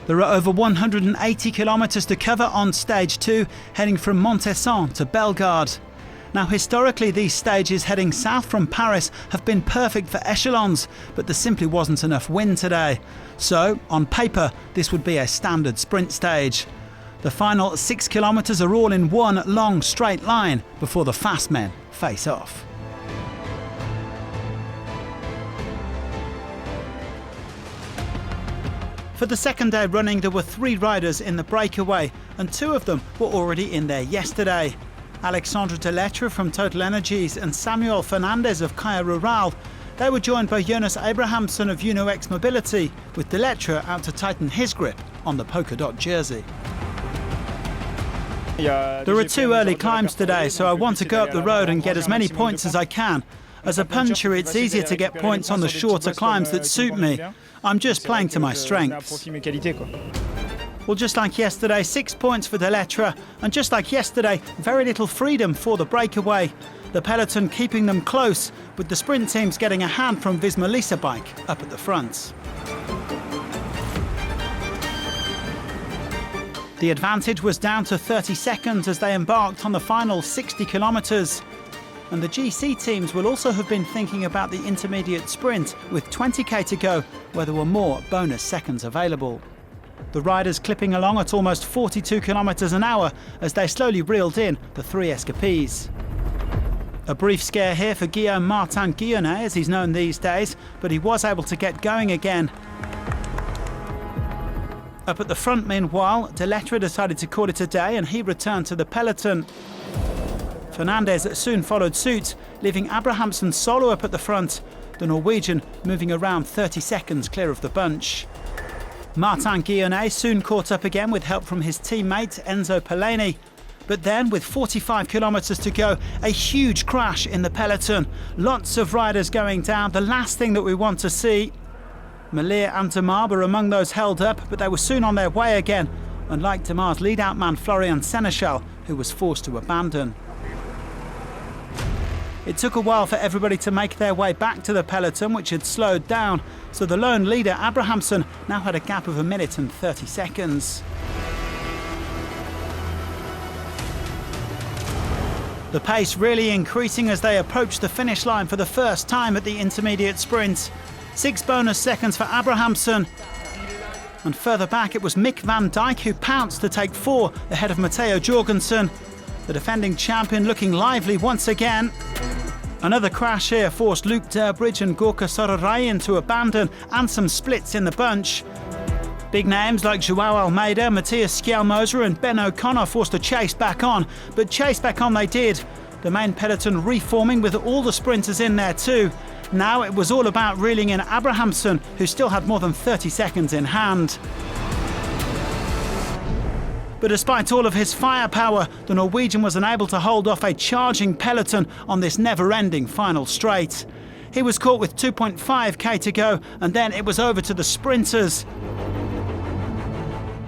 There are over 180 kilometres to cover on stage 2, heading from Montesson to Bellegarde. Now historically these stages heading south from Paris have been perfect for echelons, but there simply wasn't enough wind today. So, on paper, this would be a standard sprint stage. The final 6 kilometres are all in one long straight line before the fast men face off. For the second day running, there were 3 riders in the breakaway, and 2 of them were already in there yesterday. Alexandre Delettre from Total Energies and Samuel Fernandez of Kaya Rural. They were joined by Jonas Abrahamsson of Uno X Mobility, with Delettre out to tighten his grip on the polka dot jersey. There are 2 early climbs today, so I want to go up the road and get as many points as I can. As a puncher, it's easier to get points on the shorter climbs that suit me. I'm just playing to my strengths. Well, just like yesterday, 6 points for Delettre, and just like yesterday, very little freedom for the breakaway. The peloton keeping them close, with the sprint teams getting a hand from Visma Lease Bike up at the front. The advantage was down to 30 seconds as they embarked on the final 60 kilometres. And the GC teams will also have been thinking about the intermediate sprint with 20k to go, where there were more bonus seconds available. The riders clipping along at almost 42 kilometres an hour as they slowly reeled in the 3 escapees. A brief scare here for Guillaume Martin Guillonnet, as he's known these days, but he was able to get going again. Up at the front, meanwhile, Delettre decided to call it a day and he returned to the peloton. Fernandez soon followed suit, leaving Abrahamsson solo up at the front, the Norwegian moving around 30 seconds clear of the bunch. Martin Guillonnet soon caught up again with help from his teammate Enzo Pellegrini. But then, with 45 kilometres to go, a huge crash in the peloton. Lots of riders going down, the last thing that we want to see. Merlier and Demar were among those held up, but they were soon on their way again, unlike Demar's lead-out man Florian Sénéchal, who was forced to abandon. It took a while for everybody to make their way back to the peloton, which had slowed down, so the lone leader, Abrahamsson, now had a gap of 1 minute and 30 seconds. The pace really increasing as they approached the finish line for the first time at the intermediate sprint. 6 bonus seconds for Abrahamsson. And further back it was Mick van Dijk who pounced to take 4 ahead of Matteo Jorgensen. The defending champion looking lively once again. Another crash here forced Luc Durbridge and Gorka Sorarayan to abandon, and some splits in the bunch. Big names like João Almeida, Matthias Skjelmoser and Ben O'Connor forced to chase back on, but chase back on they did. The main peloton reforming with all the sprinters in there too. Now it was all about reeling in Abrahamsson, who still had more than 30 seconds in hand. But despite all of his firepower, the Norwegian was unable to hold off a charging peloton on this never-ending final straight. He was caught with 2.5k to go, and then it was over to the sprinters.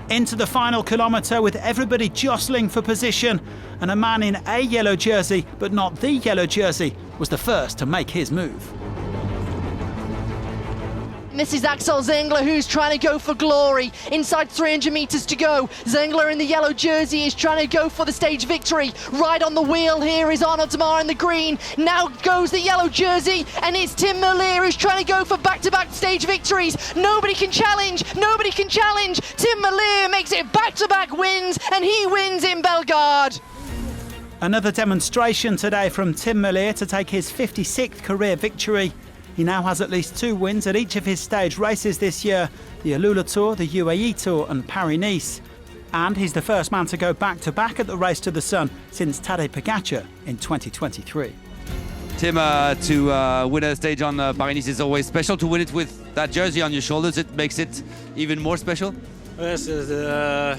Into the final kilometre with everybody jostling for position, and a man in a yellow jersey, but not the yellow jersey, was the first to make his move. This is Axel Zengler, who's trying to go for glory. Inside 300 metres to go. Zengler in the yellow jersey is trying to go for the stage victory. Right on the wheel here is Arnaud Demar in the green. Now goes the yellow jersey, and it's Tim Merlier who's trying to go for back-to-back stage victories. Nobody can challenge, nobody can challenge. Tim Merlier makes it back-to-back wins, and he wins in Bellegarde. Another demonstration today from Tim Merlier to take his 56th career victory. He now has at least 2 wins at each of his stage races this year, the Alula Tour, the UAE Tour and Paris-Nice. And he's the first man to go back-to-back at the Race to the Sun since Tadej Pogačar in 2023. Tim, to win a stage on Paris-Nice is always special. To win it with that jersey on your shoulders, it makes it even more special? This is the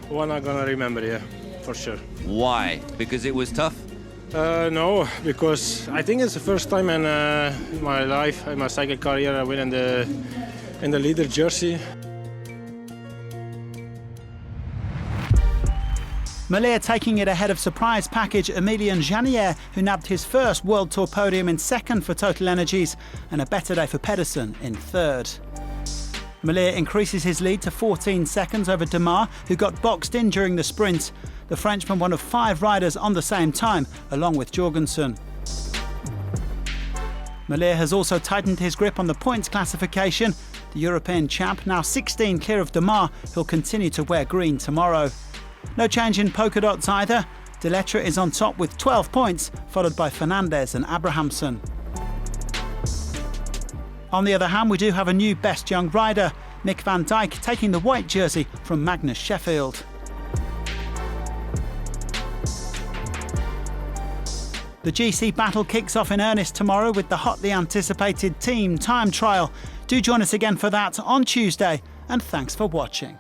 one I'm going to remember, yeah, for sure. Why? Because it was tough? No, because I think it's the first time in my life, in my cycle career, I win in the leader jersey. Merlier taking it ahead of surprise package Emilien Janier, who nabbed his first World Tour podium in second for Total Energies, and a better day for Pedersen in third. Merlier increases his lead to 14 seconds over Demar, who got boxed in during the sprint. The Frenchman one of 5 riders on the same time, along with Jorgensen. Merlier has also tightened his grip on the points classification. The European champ, now 16 clear of Demar, who'll continue to wear green tomorrow. No change in polka dots either. De Lettre is on top with 12 points, followed by Fernandez and Abrahamsen. On the other hand, we do have a new best young rider, Mick van Dijk taking the white jersey from Magnus Sheffield. The GC battle kicks off in earnest tomorrow with the hotly anticipated team time trial. Do join us again for that on Tuesday, and thanks for watching.